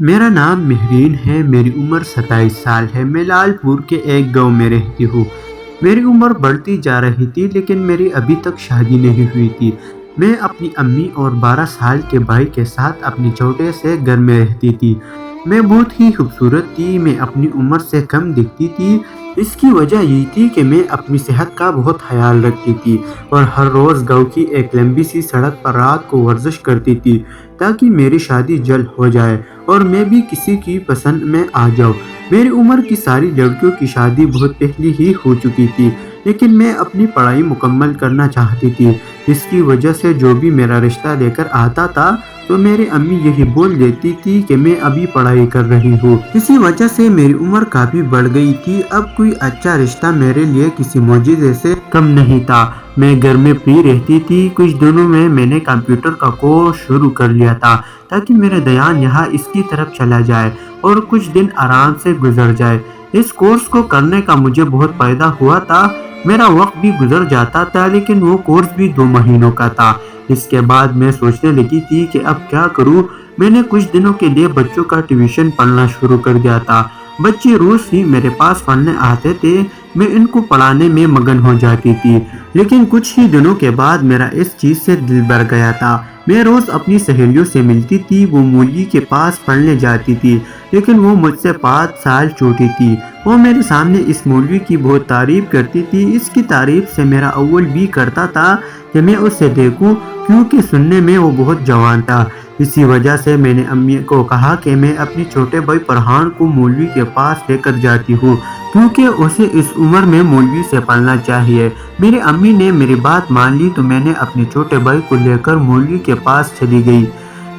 میرا نام مہرین ہے، میری عمر 27 سال ہے۔ میں لال پور کے ایک گاؤں میں رہتی ہوں۔ میری عمر بڑھتی جا رہی تھی لیکن میری ابھی تک شادی نہیں ہوئی تھی۔ میں اپنی امی اور 12 سال کے بھائی کے ساتھ اپنے چھوٹے سے گھر میں رہتی تھی۔ میں بہت ہی خوبصورت تھی، میں اپنی عمر سے کم دکھتی تھی۔ اس کی وجہ یہ تھی کہ میں اپنی صحت کا بہت خیال رکھتی تھی اور ہر روز گاؤں کی ایک لمبی سی سڑک پر رات کو ورزش کرتی تھی تاکہ میری شادی جلد ہو جائے اور میں بھی کسی کی پسند میں آ جاؤں۔ میری عمر کی ساری لڑکیوں کی شادی بہت پہلے ہی ہو چکی تھی لیکن میں اپنی پڑھائی مکمل کرنا چاہتی تھی۔ اس کی وجہ سے جو بھی میرا رشتہ لے کر آتا تھا تو میری امی یہی بول دیتی تھی کہ میں ابھی پڑھائی کر رہی ہوں۔ اسی وجہ سے میری عمر کافی بڑھ گئی تھی۔ اب کوئی اچھا رشتہ میرے لیے کسی معجزے سے کم نہیں تھا۔ میں گھر میں فری رہتی تھی۔ کچھ دنوں میں نے کمپیوٹر کا کورس شروع کر لیا تھا تاکہ میرا دھیان یہاں اس کی طرف چلا جائے اور کچھ دن آرام سے گزر جائے۔ اس کورس کو کرنے کا مجھے بہت فائدہ ہوا تھا۔ میرا وقت بھی گزر جاتا تھا لیکن وہ کورس بھی 2 مہینوں کا تھا۔ اس کے بعد میں سوچنے لگی تھی کہ اب کیا کروں۔ میں نے کچھ دنوں کے لیے بچوں کا ٹیوشن پڑھنا شروع کر دیا تھا۔ بچے روز ہی میرے پاس پڑھنے آتے تھے، میں ان کو پڑھانے میں مگن ہو جاتی تھی۔ لیکن کچھ ہی دنوں کے بعد میرا اس چیز سے دل بھر گیا تھا۔ میں روز اپنی سہیلیوں سے ملتی تھی، وہ مولوی کے پاس پڑھنے جاتی تھی لیکن وہ مجھ سے 5 سال چھوٹی تھی۔ وہ میرے سامنے اس مولوی کی بہت تعریف کرتی تھی۔ اس کی تعریف سے میرا اول بھی کرتا تھا کہ میں اسے دیکھوں کیونکہ سننے میں وہ بہت جوان تھا۔ اسی وجہ سے میں نے امی کو کہا کہ میں اپنے چھوٹے بھائی فرحان کو مولوی کے پاس لے کر جاتی ہوں کیونکہ اسے اس عمر میں مولوی سے پڑھنا چاہیے۔ میری امی نے میری بات مان لی تو میں نے اپنے چھوٹے بھائی کو لے کر مولوی کے پاس چلی گئی۔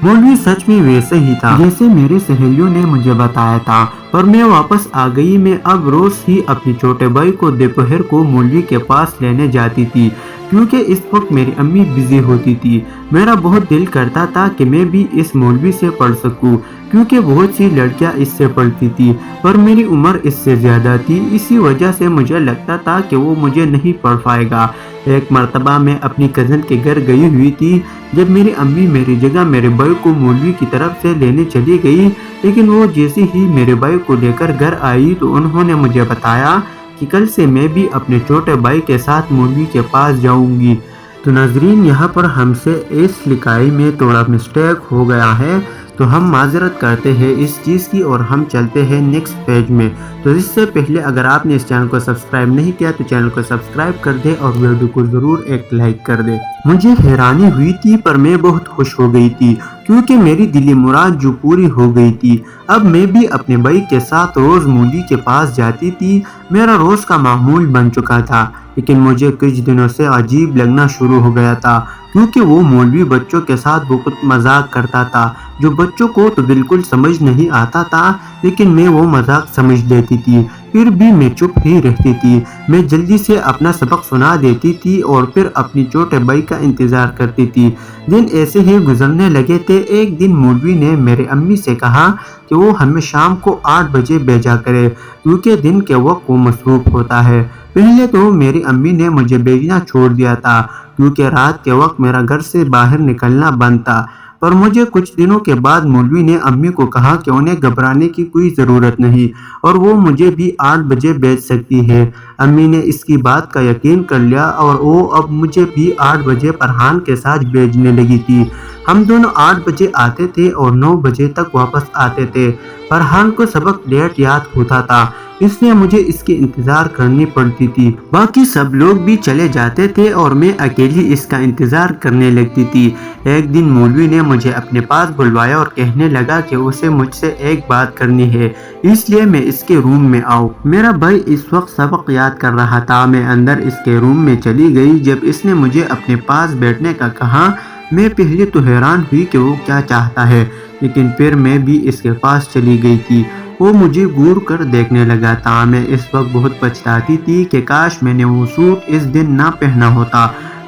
مولوی سچ میں ویسے ہی تھا جیسے میری سہیلیوں نے مجھے بتایا تھا اور میں واپس آ گئی۔ میں اب روز ہی اپنے چھوٹے بھائی کو دوپہر کو مولوی کے پاس لینے جاتی تھی کیونکہ اس وقت میری امی بزی ہوتی تھی۔ میرا بہت دل کرتا تھا کہ میں بھی اس مولوی سے پڑھ سکوں کیونکہ بہت سی لڑکیاں اس سے پڑھتی تھی پر میری عمر اس سے زیادہ تھی۔ اسی وجہ سے مجھے لگتا تھا کہ وہ مجھے نہیں پڑھ پائے گا۔ ایک مرتبہ میں اپنی کزن کے گھر گئی ہوئی تھی جب میری امی میری جگہ میرے بھائی کو مولوی کی طرف سے لینے چلی گئی، لیکن وہ جیسے ہی میرے بھائی کو لے کر گھر آئی تو انہوں نے مجھے بتایا کہ کل سے میں بھی اپنے چھوٹے بھائی کے ساتھ مولوی کے پاس جاؤں گی۔ تو ناظرین، یہاں پر ہم سے اس لکھائی میں تھوڑا مسٹیک ہو گیا ہے تو ہم معذرت کرتے ہیں اس چیز کی اور ہم چلتے ہیں نیکسٹ پیج میں۔ تو اس سے پہلے اگر آپ نے اس چینل کو سبسکرائب نہیں کیا تو چینل کو سبسکرائب کر دے اور ویڈیو کو ضرور ایک لائک کر دے۔ مجھے حیرانی ہوئی تھی پر میں بہت خوش ہو گئی تھی کیونکہ میری دلی مراد جو پوری ہو گئی تھی۔ اب میں بھی اپنے بھائی کے ساتھ روز مولوی کے پاس جاتی تھی۔ میرا روز کا معمول بن چکا تھا لیکن مجھے کچھ دنوں سے عجیب لگنا شروع ہو گیا تھا کیونکہ وہ مولوی بچوں کے ساتھ بہت مذاق کرتا تھا جو بچوں کو تو بالکل سمجھ نہیں آتا تھا لیکن میں وہ مذاق سمجھ لیتی تھی۔ پھر بھی میں چپ ہی رہتی تھی۔ میں جلدی سے اپنا سبق سنا دیتی تھی اور پھر اپنی چھوٹے بھائی کا انتظار کرتی تھی۔ دن ایسے ہی گزرنے لگے تھے۔ ایک دن مولوی نے میرے امی سے کہا کہ وہ ہمیں شام کو 8 بجے بھیجا کرے کیونکہ دن کے وقت وہ مصروف ہوتا ہے۔ پہلے تو میری امی نے مجھے بھیجنا چھوڑ دیا تھا کیونکہ رات کے وقت میرا گھر سے باہر نکلنا بند تھا، پر مجھے کچھ دنوں کے بعد مولوی نے امی کو کہا کہ انہیں گھبرانے کی کوئی ضرورت نہیں اور وہ مجھے بھی 8 بجے بھیج سکتی ہے۔ امی نے اس کی بات کا یقین کر لیا اور وہ اب مجھے بھی 8 بجے فرحان کے ساتھ بھیجنے لگی تھی۔ ہم دونوں 8 بجے آتے تھے اور 9 بجے تک واپس آتے تھے۔ فرحان کو سبق لیٹ یاد ہوتا تھا اس لیے مجھے اس کی انتظار کرنی پڑتی تھی۔ باقی سب لوگ بھی چلے جاتے تھے اور میں اکیلی اس کا انتظار کرنے لگتی تھی۔ ایک دن مولوی نے مجھے اپنے پاس بلوایا اور کہنے لگا کہ اسے مجھ سے ایک بات کرنی ہے اس لیے میں اس کے روم میں آؤں۔ میرا بھائی اس وقت سبق یاد کر رہا تھا۔ میں اندر اس کے روم میں چلی گئی۔ جب اس نے مجھے اپنے پاس بیٹھنے کا کہا میں پہلے تو حیران ہوئی کہ وہ کیا چاہتا ہے لیکن پھر میں بھی اس کے پاس چلی گئی تھی۔ وہ مجھے گور کر دیکھنے لگا تھا۔ میں اس وقت بہت پچھتاتی تھی کہ کاش میں نے وہ سوٹ اس دن نہ پہنا ہوتا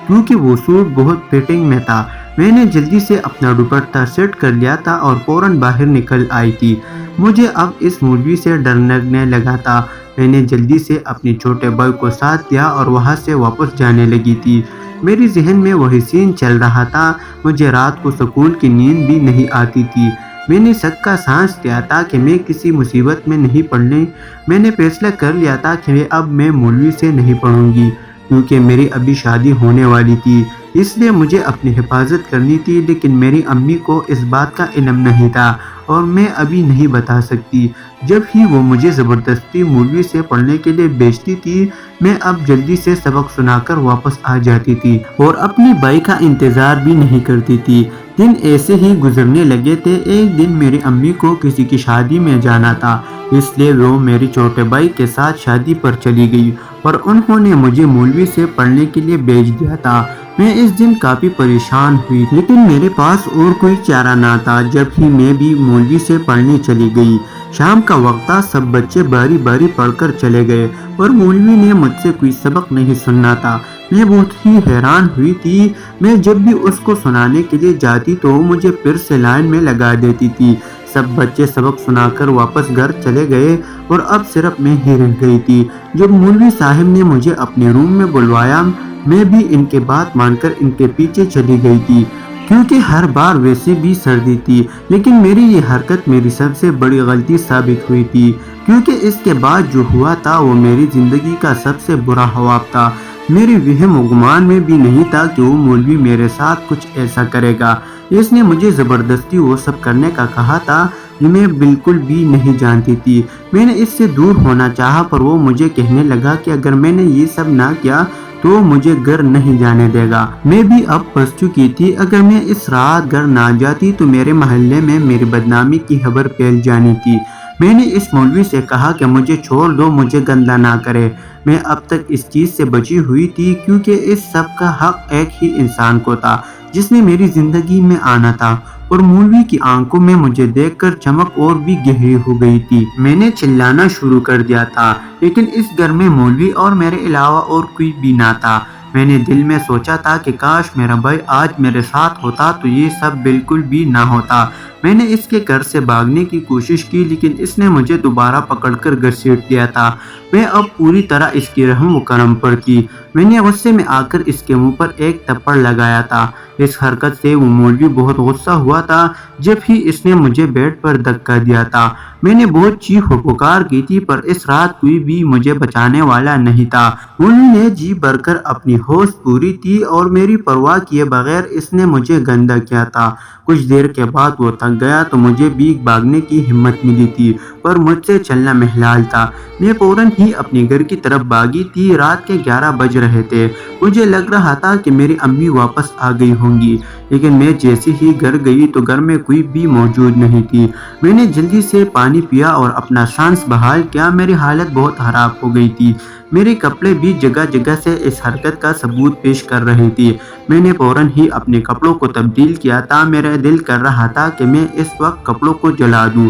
کیونکہ وہ سوٹ بہت فٹنگ میں تھا۔ میں نے جلدی سے اپنا دوپٹہ سیٹ کر لیا تھا اور فوراً باہر نکل آئی تھی۔ مجھے اب اس مولوی سے ڈر لگنے لگا تھا۔ میں نے جلدی سے اپنے چھوٹے بھائی کو ساتھ لیا اور وہاں سے واپس جانے لگی تھی۔ میری ذہن میں وہی سین چل رہا تھا۔ مجھے رات کو سکون کی نیند بھی نہیں آتی تھی۔ میں نے شک کا سانس لیا تھا کہ میں کسی مصیبت میں نہیں پڑنے۔ میں نے فیصلہ کر لیا تھا کہ اب میں مولوی سے نہیں پڑھوں گی، کیونکہ میری ابھی شادی ہونے والی تھی، اس لیے مجھے اپنی حفاظت کرنی تھی۔ لیکن میری امی کو اس بات کا علم نہیں تھا اور میں ابھی نہیں بتا سکتی۔ جب ہی وہ مجھے زبردستی مولوی سے پڑھنے کے لیے بھیجتی تھی، میں اب جلدی سے سبق سنا کر واپس آ جاتی تھی اور اپنے بھائی کا انتظار بھی نہیں کرتی تھی۔ دن ایسے ہی گزرنے لگے تھے۔ ایک دن میری امی کو کسی کی شادی میں جانا تھا، اس لیے وہ میرے چھوٹے بھائی کے ساتھ شادی پر چلی گئی اور انہوں نے مجھے مولوی سے پڑھنے کے لیے بھیج دیا تھا۔ میں اس دن کافی پریشان ہوئی، لیکن میرے پاس اور کوئی چارہ نہ تھا۔ جب ہی میں بھی مولوی سے پڑھنے چلی گئی۔ شام کا وقت تھا، سب بچے باری باری پڑھ کر چلے گئے اور مولوی نے مجھ سے کوئی سبق نہیں سننا تھا۔ میں بہت ہی حیران ہوئی تھی۔ میں جب بھی اس کو سنانے کے لیے جاتی تو وہ مجھے پھر سے لائن میں لگا دیتی تھی۔ سب بچے سبق سنا کر واپس گھر چلے گئے اور اب صرف میں ہی رہ گئی تھی۔ جب مولوی صاحب نے مجھے اپنے روم میں بلوایا، میں بھی ان کے بات مان کر ان کے پیچھے چلی گئی تھی، کیونکہ ہر بار ویسے بھی سردی تھی۔ لیکن میری یہ حرکت میری سب سے بڑی غلطی ثابت ہوئی تھی، کیونکہ اس کے بعد جو ہوا تھا وہ میری زندگی کا سب سے برا خواب تھا۔ میرے وہم و گمان میں بھی نہیں تھا کہ وہ مولوی میرے ساتھ کچھ ایسا کرے گا۔ اس نے مجھے زبردستی وہ سب کرنے کا کہا تھا جو میں بالکل بھی نہیں جانتی تھی۔ میں نے اس سے دور ہونا چاہا، پر وہ مجھے کہنے لگا کہ اگر میں نے یہ سب نہ کیا تو وہ مجھے گھر نہیں جانے دے گا۔ میں بھی اب پھنس چکی تھی۔ اگر میں اس رات گھر نہ جاتی تو میرے محلے میں میری بدنامی کی خبر پھیل جانی تھی۔ میں نے اس مولوی سے کہا کہ مجھے چھوڑ دو، مجھے گندا نہ کرے۔ میں اب تک اس چیز سے بچی ہوئی تھی، کیونکہ اس سب کا حق ایک ہی انسان کو تھا جس نے میری زندگی میں آنا تھا، اور مولوی کی آنکھوں میں مجھے دیکھ کر چمک اور بھی گہری ہو گئی تھی۔ میں نے چلانا شروع کر دیا تھا، لیکن اس گھر میں مولوی اور میرے علاوہ اور کوئی بھی نہ تھا۔ میں نے دل میں سوچا تھا کہ کاش میرا بھائی آج میرے ساتھ ہوتا تو یہ سب بالکل بھی نہ ہوتا۔ میں نے اس کے گھر سے بھاگنے کی کوشش کی، لیکن اس نے مجھے دوبارہ پکڑ کر گھسیٹ دیا تھا۔ میں اب پوری طرح اس کی رحم و کرم پر تھی۔ میں نے غصے میں آ کر اس کے منہ پر ایک تھپڑ لگایا تھا۔ اس حرکت سے وہ مولوی بہت غصہ ہوا تھا۔ جب ہی اس نے مجھے بیڈ پر دھکا دیا تھا، میں نے بہت چیخ و پکار کی تھی، پر اس رات کوئی بھی مجھے بچانے والا نہیں تھا۔ مولوی نے جی بھر کر اپنی ہوش پوری تھی اور میری پرواہ کیے بغیر اس نے مجھے گندا کیا تھا۔ کچھ دیر کے بعد وہ تھک گیا تو مجھے بھی بھاگنے کی ہمت ملی تھی، پر مجھ سے چلنا محال تھا۔ میں فوراً ہی اپنے گھر کی طرف بھاگی تھی۔ رات کے 11 بج رہے تھے۔ مجھے لگ رہا تھا کہ میری امی واپس آ گئی ہوں گی، لیکن میں جیسے ہی گھر گئی تو گھر میں کوئی بھی موجود نہیں تھی۔ میں نے جلدی سے پانی پیا اور اپنا سانس بحال کیا۔ میری حالت بہت خراب ہو گئی تھی۔ میرے کپڑے بھی جگہ جگہ سے اس حرکت کا ثبوت پیش کر رہے تھے۔ میں نے فوراً ہی اپنے کپڑوں کو تبدیل کیا تھا۔ میرا دل کر رہا تھا کہ میں اس وقت کپڑوں کو جلا دوں۔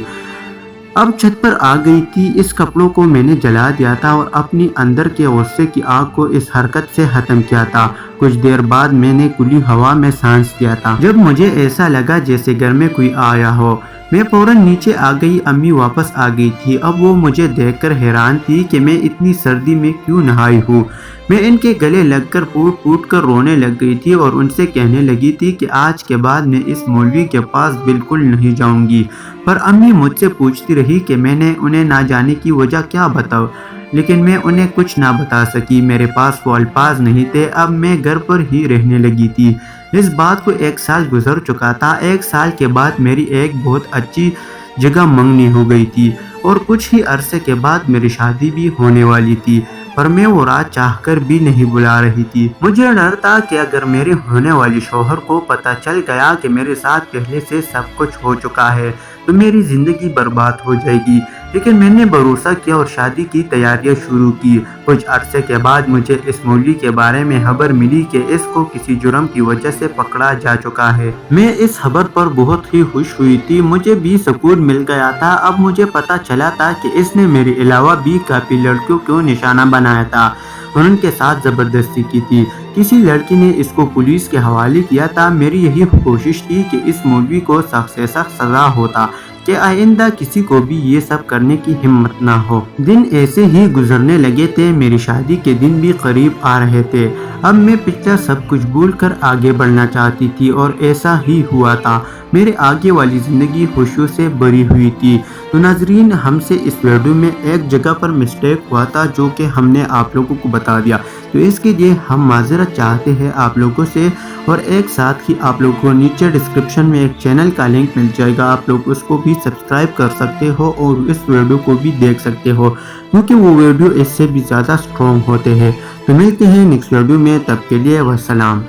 اب چھت پر آ گئی تھی۔ اس کپڑوں کو میں نے جلا دیا تھا اور اپنی اندر کے غصے کی آگ کو اس حرکت سے ختم کیا تھا۔ کچھ دیر بعد میں نے کھلی ہوا میں سانس لیا تھا۔ جب مجھے ایسا لگا جیسے گھر میں کوئی آیا ہو، میں فوراً نیچے آ گئی۔ امی واپس آ گئی تھی۔ اب وہ مجھے دیکھ کر حیران تھی کہ میں اتنی سردی میں کیوں نہائی ہوں۔ میں ان کے گلے لگ کر پھوٹ پھوٹ کر رونے لگ گئی تھی اور ان سے کہنے لگی تھی کہ آج کے بعد میں اس مولوی کے پاس بالکل نہیں جاؤں گی۔ پر امی مجھ سے پوچھتی رہی کہ میں نے انہیں نہ جانے کی وجہ کیا بتاؤں، لیکن میں انہیں کچھ نہ بتا سکی۔ میرے پاس وہ الفاظ نہیں تھے۔ اب میں گھر پر ہی رہنے لگی تھی۔ اس بات کو 1 سال گزر چکا تھا۔ 1 سال کے بعد میری ایک بہت اچھی جگہ منگنی ہو گئی تھی اور کچھ ہی عرصے کے بعد میری شادی بھی ہونے والی تھی، پر میں وہ رات چاہ کر بھی نہیں بلا رہی تھی۔ مجھے ڈر تھا کہ اگر میرے ہونے والے شوہر کو پتہ چل گیا کہ میرے ساتھ پہلے سے سب کچھ ہو چکا ہے تو میری زندگی برباد ہو جائے گی۔ لیکن میں نے بھروسہ کیا اور شادی کی تیاریاں شروع کی۔ کچھ عرصے کے بعد مجھے اس مولوی کے بارے میں خبر ملی کہ اس کو کسی جرم کی وجہ سے پکڑا جا چکا ہے۔ میں اس خبر پر بہت ہی خوش ہوئی تھی۔ مجھے بھی سکون مل گیا تھا۔ اب مجھے پتہ چلا تھا کہ اس نے میرے علاوہ بھی کافی لڑکیوں کو نشانہ بنایا تھا اور ان کے ساتھ زبردستی کی تھی۔ کسی لڑکی نے اس کو پولیس کے حوالے کیا تھا۔ میری یہی کوشش تھی کہ اس مولوی کو سخت سے سخت سزا ہوتا کہ آئندہ کسی کو بھی یہ سب کرنے کی ہمت نہ ہو۔ دن ایسے ہی گزرنے لگے تھے۔ میری شادی کے دن بھی قریب آ رہے تھے۔ اب میں پچھلا سب کچھ بھول کر آگے بڑھنا چاہتی تھی اور ایسا ہی ہوا تھا۔ میرے آگے والی زندگی خوشیوں سے بھری ہوئی تھی۔ تو ناظرین، ہم سے اس ویڈیو میں ایک جگہ پر مسٹیک ہوا تھا جو کہ ہم نے آپ لوگوں کو بتا دیا، تو اس کے لیے ہم معذرت چاہتے ہیں آپ لوگوں سے، اور ایک ساتھ ہی آپ لوگوں کو نیچے ڈسکرپشن میں ایک چینل کا لنک مل جائے گا، آپ لوگ اس کو بھی سبسکرائب کر سکتے ہو اور اس ویڈیو کو بھی دیکھ سکتے ہو، کیونکہ وہ ویڈیو اس سے بھی زیادہ سٹرونگ ہوتے ہیں۔ تو ملتے ہیں نیکسٹ ویڈیو میں، تب کے لیے والسلام۔